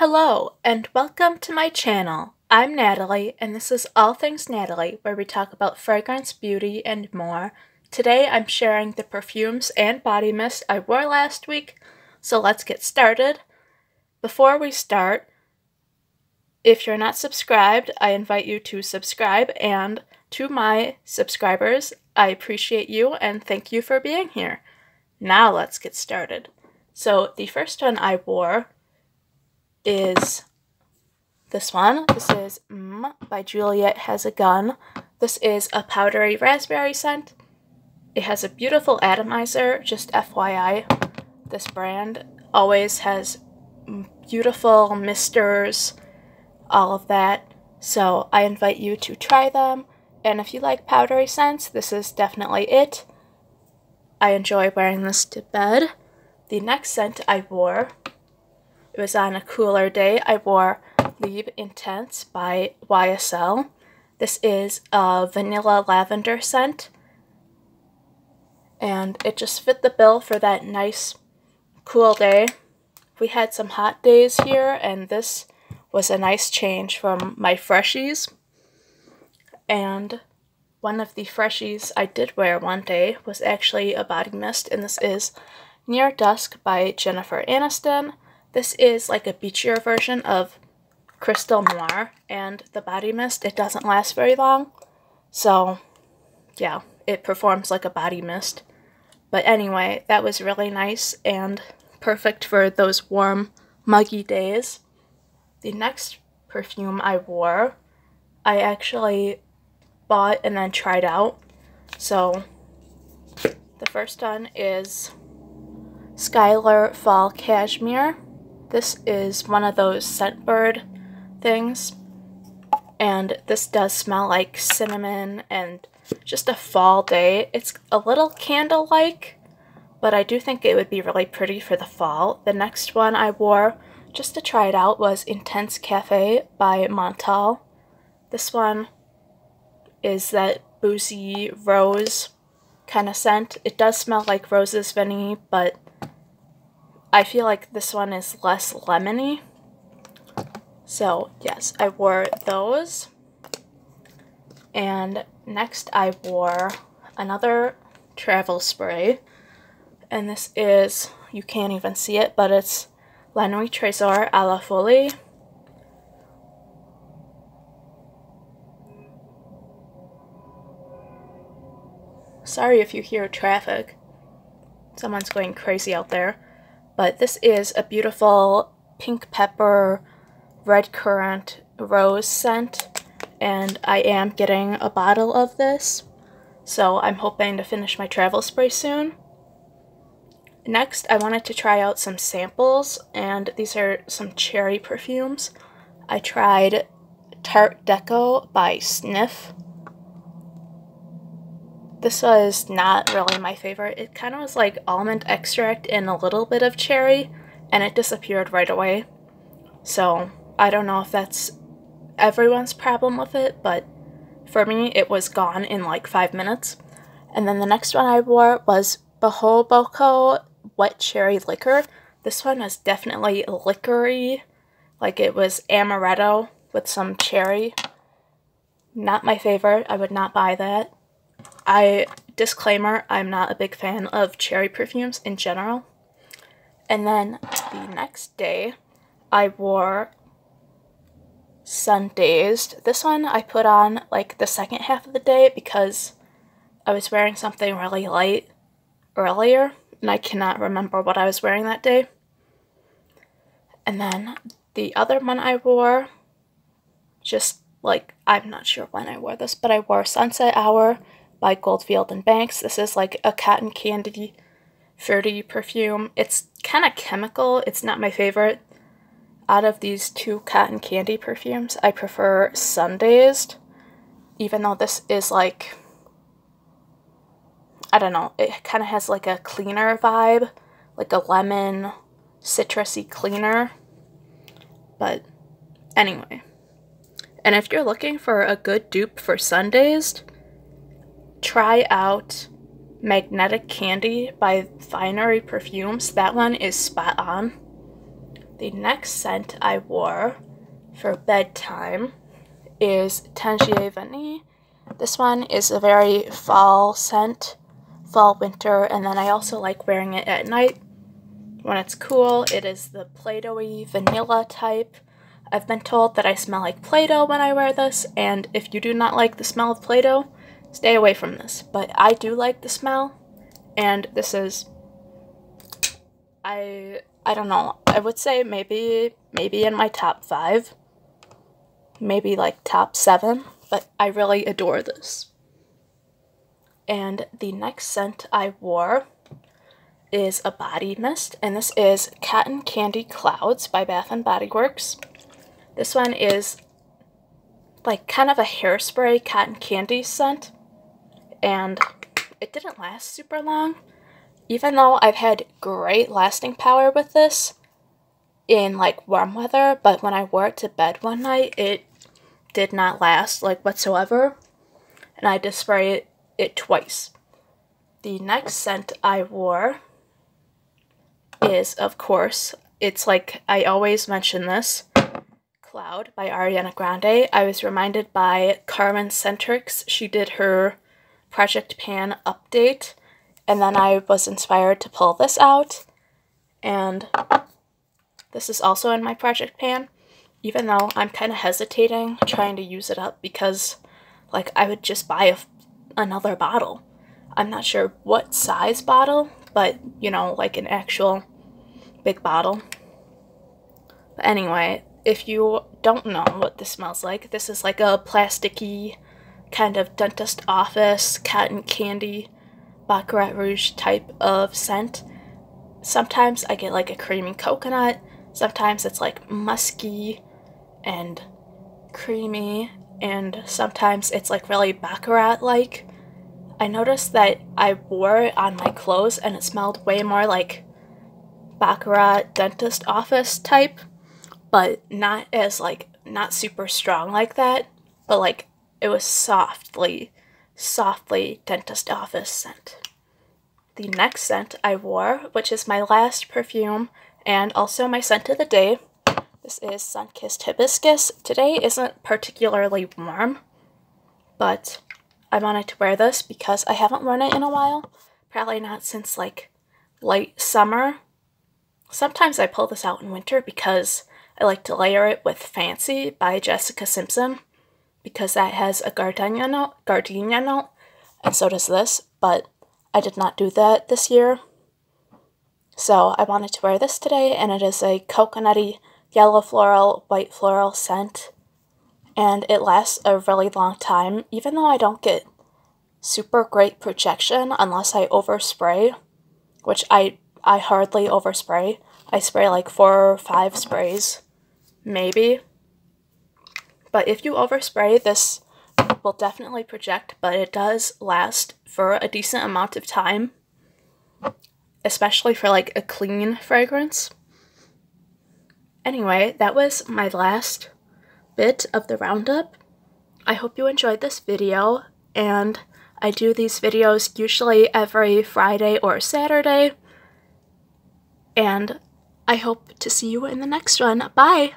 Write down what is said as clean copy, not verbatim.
Hello, and welcome to my channel. I'm Natalie, and this is All Things Natalie, where we talk about fragrance, beauty, and more. Today I'm sharing the perfumes and body mist I wore last week, so let's get started. Before we start, if you're not subscribed, I invite you to subscribe, and to my subscribers, I appreciate you and thank you for being here. Now let's get started. So the first one I wore is this one. This is Mmmm by Juliet Has a Gun. This is a powdery raspberry scent. It has a beautiful atomizer, just FYI. This brand always has beautiful misters, all of that. So I invite you to try them. And if you like powdery scents, this is definitely it. I enjoy wearing this to bed. The next scent I wore, it was on a cooler day, I wore Libre Intense by YSL. This is a vanilla lavender scent, and it just fit the bill for that nice cool day. We had some hot days here, and this was a nice change from my freshies. And one of the freshies I did wear one day was actually a body mist, and this is Near Dusk by Jennifer Aniston. This is like a beachier version of Crystal Noir, and the body mist, it doesn't last very long. So, yeah, it performs like a body mist. But anyway, that was really nice and perfect for those warm, muggy days. The next perfume I wore, I actually bought and then tried out. So, the first one is Skylar Fall Cashmere. This is one of those Scentbird things, and this does smell like cinnamon and just a fall day. It's a little candle-like, but I do think it would be really pretty for the fall. The next one I wore just to try it out was Intense Cafe by Montal. This one is that boozy rose kind of scent. It does smell like roses vanille, but I feel like this one is less lemony. So yes, I wore those. And next I wore another travel spray. And this is, you can't even see it, but it's La Nuit Trésor à la Folie. Sorry if you hear traffic. Someone's going crazy out there. But this is a beautiful pink pepper, red currant, rose scent, and I am getting a bottle of this, so I'm hoping to finish my travel spray soon. Next, I wanted to try out some samples, and these are some cherry perfumes. I tried Tarte Deco by Sniff. This was not really my favorite. It kind of was like almond extract and a little bit of cherry, and it disappeared right away. So I don't know if that's everyone's problem with it, but for me it was gone in like 5 minutes. And then the next one I wore was Boho Boko Wet Cherry Liquor. This one was definitely liquor-y, like it was amaretto with some cherry. Not my favorite. I would not buy that. Disclaimer, I'm not a big fan of cherry perfumes in general. And then the next day, I wore Sunkissed. This one I put on like the second half of the day because I was wearing something really light earlier, and I cannot remember what I was wearing that day. And then the other one I wore, just like, I'm not sure when I wore this, but I wore Sunset Hour by Goldfield and Banks. This is like a cotton candy fruity perfume. It's kind of chemical. It's not my favorite. Out of these two cotton candy perfumes, I prefer Sundazed, even though this is like, I don't know, it kind of has like a cleaner vibe, like a lemon, citrusy cleaner. But anyway, and if you're looking for a good dupe for Sundazed, try out Magnetic Candy by Finery Perfumes. That one is spot on. The next scent I wore for bedtime is Tangier Vanille. This one is a very fall scent, fall winter, and then I also like wearing it at night when it's cool. It is the Play-Doh-y vanilla type. I've been told that I smell like Play-Doh when I wear this, and if you do not like the smell of Play-Doh, stay away from this. But I do like the smell, and this is, I don't know, I would say maybe in my top 5, maybe like top 7, but I really adore this. And the next scent I wore is a body mist, and this is Cotton Candy Clouds by Bath & Body Works. This one is like kind of a hairspray cotton candy scent, and it didn't last super long, even though I've had great lasting power with this in like warm weather, but when I wore it to bed one night, it did not last like whatsoever, and I had to spray it twice. The next scent I wore is, of course, it's like I always mention this, Cloud by Ariana Grande. I was reminded by Carmen Centrix. She did her Project Pan update, and then I was inspired to pull this out, and this is also in my Project Pan, even though I'm kind of hesitating trying to use it up because, like, I would just buy another bottle. I'm not sure what size bottle, but, you know, like an actual big bottle. But anyway, if you don't know what this smells like, this is like a plasticky kind of dentist office, cotton candy, Baccarat Rouge type of scent. Sometimes I get like a creamy coconut, sometimes it's like musky and creamy, and sometimes it's like really Baccarat-like. I noticed that I wore it on my clothes and it smelled way more like Baccarat dentist office type, but not as like, not super strong like that, but like it was softly dentist office scent. The next scent I wore, which is my last perfume and also my scent of the day, this is Sunkissed Hibiscus. Today isn't particularly warm, but I wanted to wear this because I haven't worn it in a while, probably not since like late summer. Sometimes I pull this out in winter because I like to layer it with Fancy by Jessica Simpson, because that has a gardenia note, and so does this, but I did not do that this year. So I wanted to wear this today, and it is a coconutty, yellow floral, white floral scent, and it lasts a really long time, even though I don't get super great projection unless I overspray, which I hardly overspray. I spray like 4 or 5 sprays, maybe. But if you overspray, this will definitely project, but it does last for a decent amount of time, especially for like a clean fragrance. Anyway, that was my last bit of the roundup. I hope you enjoyed this video, and I do these videos usually every Friday or Saturday, and I hope to see you in the next one. Bye!